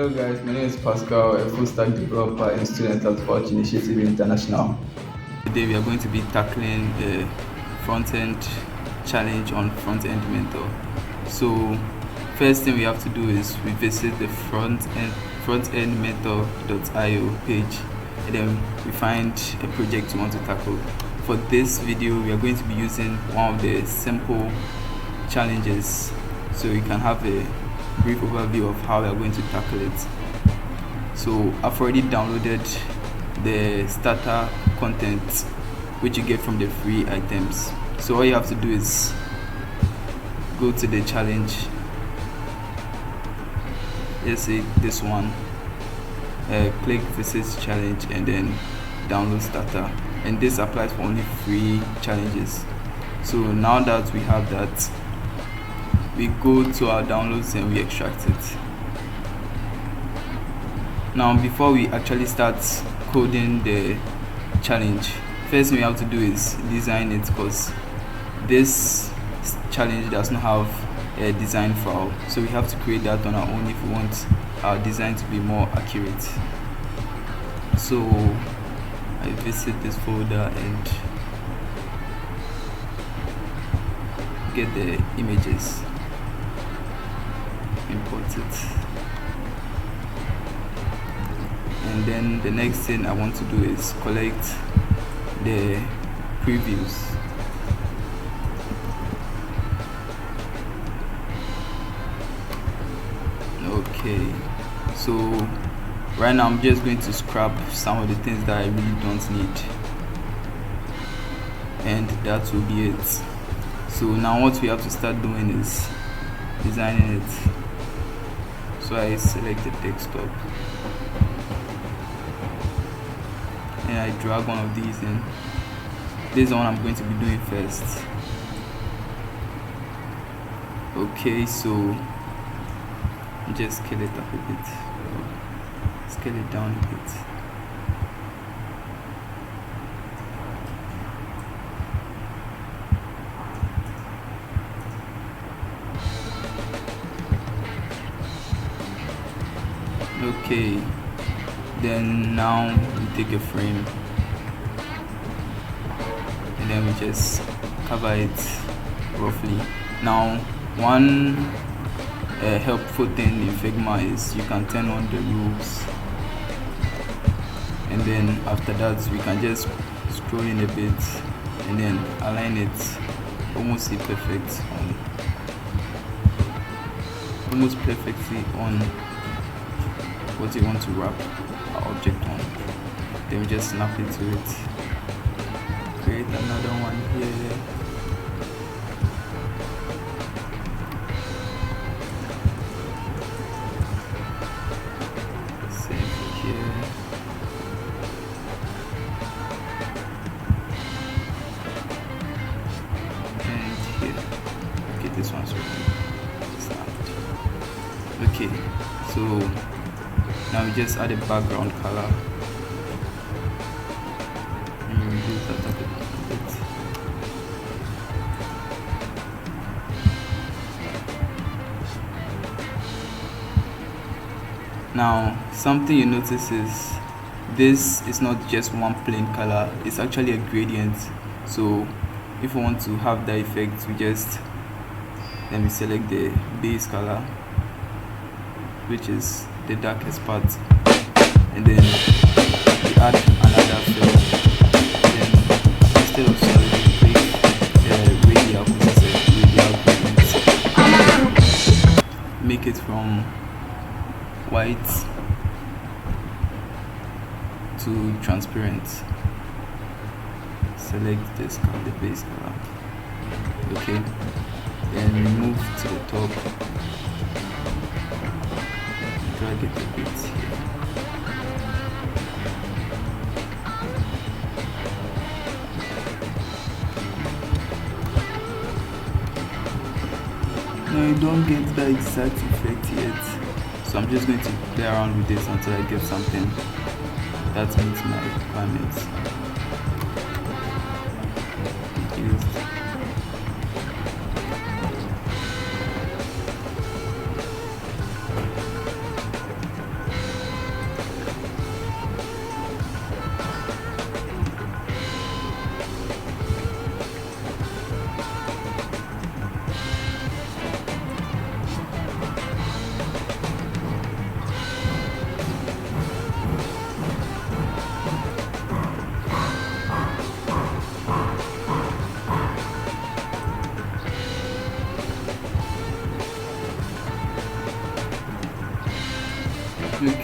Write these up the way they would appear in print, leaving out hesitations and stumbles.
Hello guys, my name is Pascal, a full stack developer and student at Vouch Initiative International. Today we are going to be tackling a front-end challenge on front-end mentor. So first thing we have to do is we visit the frontendmentor.io page, and then we find a project we want to tackle. For this video we are going to be using one of the simple challenges, so you can have a brief overview of how we are going to tackle it. So I've already downloaded the starter content which you get from the free items. So all you have to do is go to the challenge, let's say this one, click visit challenge and then download starter, and this applies for only free challenges. So now that we have that, we go to our downloads and we extract it. Now before we actually start coding the challenge, first thing we have to do is design it, because this challenge does not have a design file, so we have to create that on our own if we want our design to be more accurate. So I visit this folder and get the images, import it, and then the next thing I want to do is collect the previews. Okay, so right now I'm just going to scrap some of the things that I really don't need, and that will be it. So now what we have to start doing is designing it. So I select the desktop and I drag one of these in. This is the one I'm going to be doing first. Okay, so just scale it up a bit, scale it down a bit. Okay, then now we take a frame and then we just cover it roughly. Now one helpful thing in Figma is you can turn on the rules, and then after that we can just scroll in a bit and then align it almost perfectly on what you want to wrap our object on. Then we just snap it to it, create another one here, save here, and here. Okay, this one's already snapped. Okay, so now we just add a background color and reduce that a bit. Now something you notice is this is not just one plain color, it's actually a gradient. So if we want to have that effect, we just select the base color, which is the darkest part, and then we add another fill. Then instead of solid, we click radial, which is a radial gradient. Make it from white to transparent. Select this color, the base color. Okay, then we move to the top, drag it a bit here. Now you don't get the exact effect yet, so I'm just going to play around with this until I get something that meets my requirements.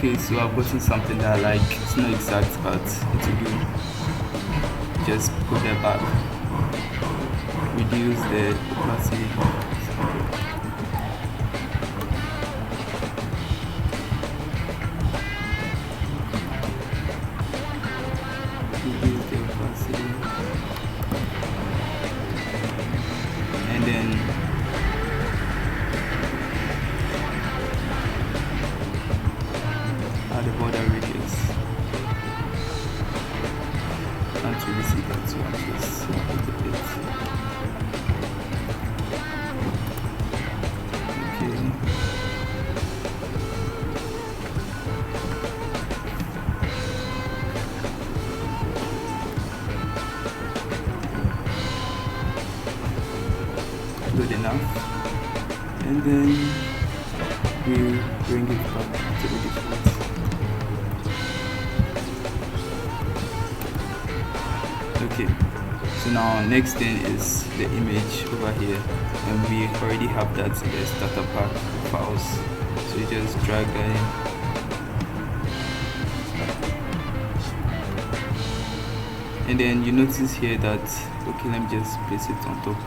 Okay, so I've gotten something that I like. It's not exact, but it will do. Just put that back. Reduce the opacity. Reduce the opacity. And then add the border radius. Can't really see that, so I'm just put a bit. Okay. Good enough. And then we bring it back to the default. Okay, so now next thing is the image over here, and we already have that in the starter pack files, so you just drag that in. And then you notice here that, okay, let me just place it on top.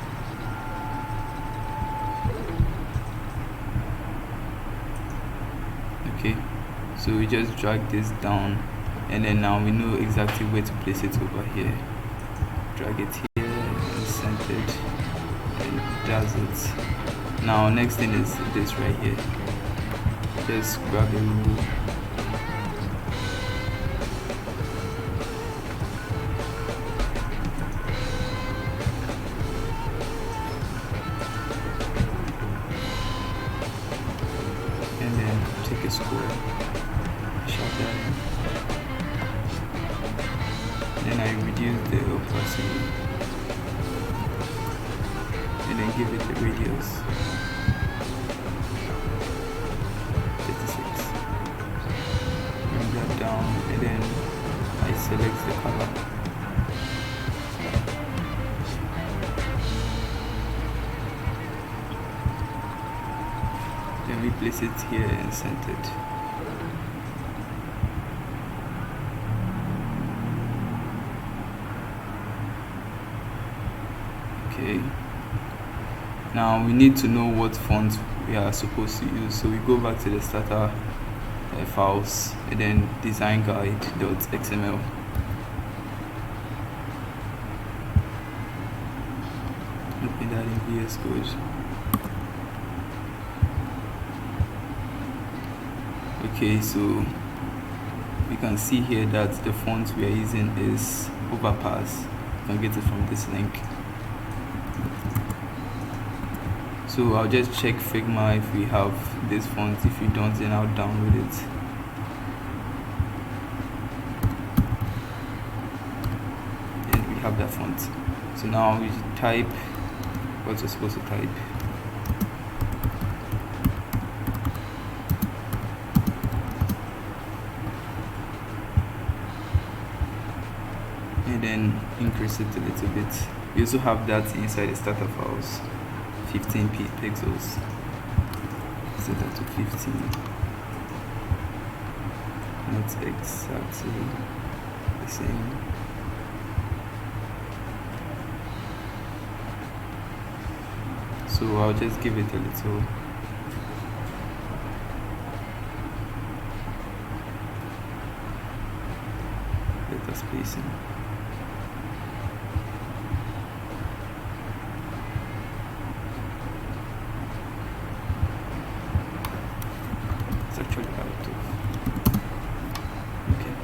Okay, so we just drag this down, and then now we know exactly where to place it over here. Drag it here and center it, and that's it. Now next thing is this right here. Just grab a rule, and then take a square, shove that in. Then I reduce the opacity, and then give it the radius 36. Bring that down, and then I select the color. Then we place it here and center it. Okay, now we need to know what font we are supposed to use, so we go back to the starter files, and then design guide.xml. Open that in VS Code. Okay, so we can see here that the font we are using is Overpass. You can get it from this link. So I'll just check Figma if we have this font. If you don't, then I'll download it. And we have that font. So now we type what we're supposed to type. And then increase it a little bit. We also have that inside the starter files. 15 pixels. Set that to 15. Not exactly the same. So I'll just give it a little. Better spacing. Actually out of. Okay.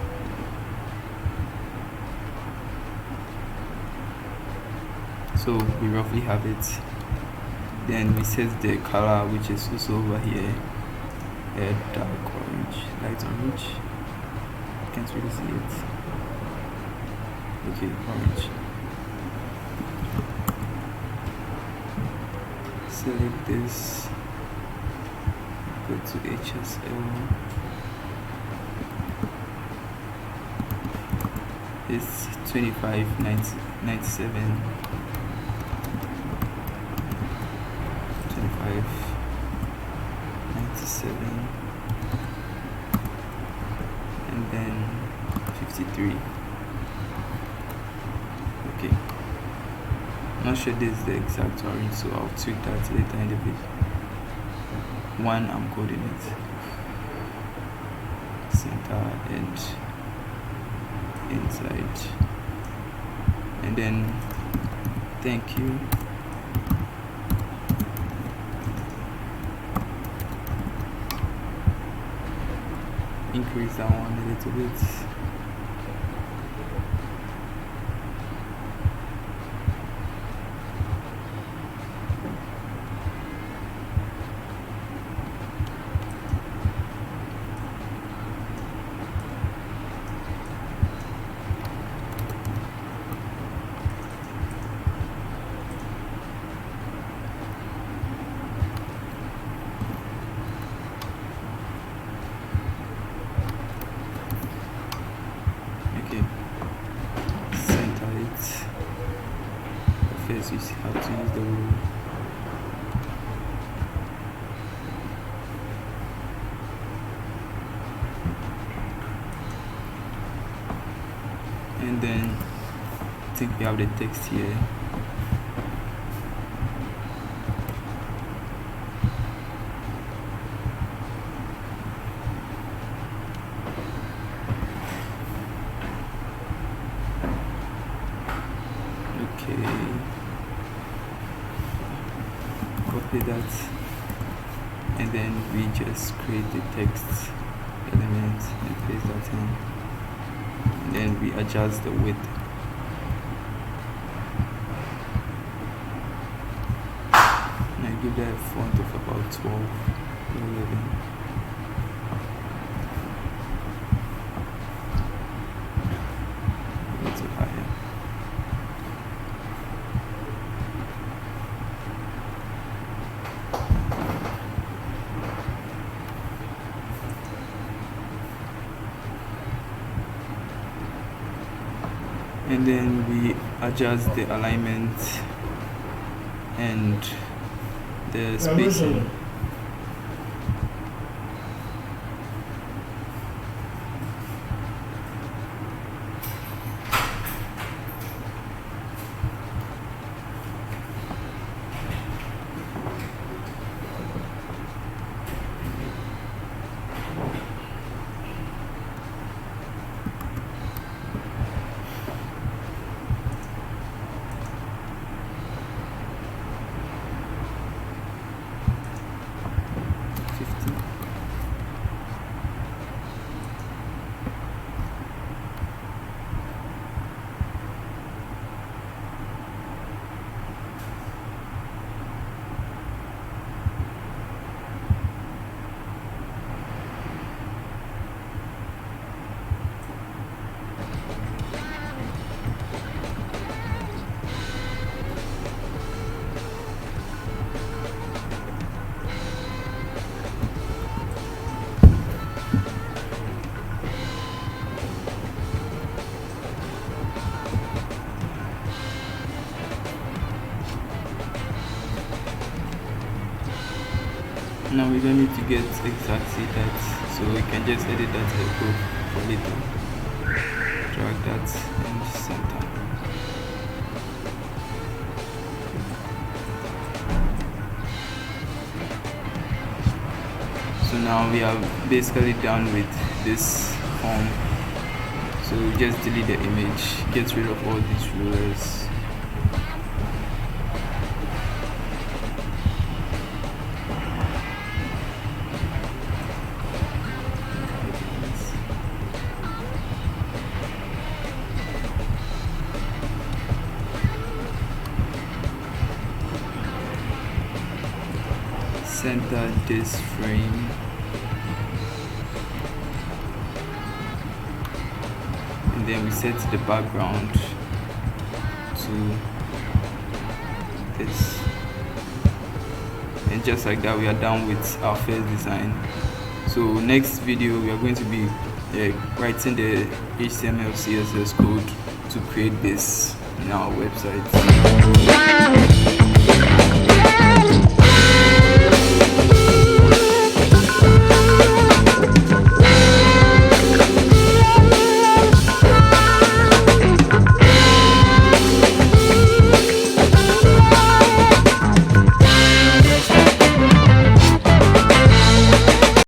So we roughly have it. Then we set the color, which is also over here, a dark orange, light orange. Can't really see it. Okay, orange. Select this. Go to HSL. It's 2597. 2597. 53. Okay, I'm not sure this is the exact orange, so I'll tweak that later in the video. One, I'm coding it. Center and inside, and then thank you. Increase that one a little bit. Okay, center it. First, you have to use the rule. And then I think we have the text here. Okay, copy that, and then we just create the text element and paste that in, and then we adjust the width. And I give that a font of about 12 or 11. A little higher. And then we adjust the alignment and the spacing. Now we don't need to get exactly that, so we can just edit that to the code for later. Drag that and center. So now we are basically done with this form. So just delete the image, get rid of all these rulers. Center this frame, and then we set the background to this, and just like that we are done with our first design. So next video we are going to be writing the HTML CSS code to create this in our website.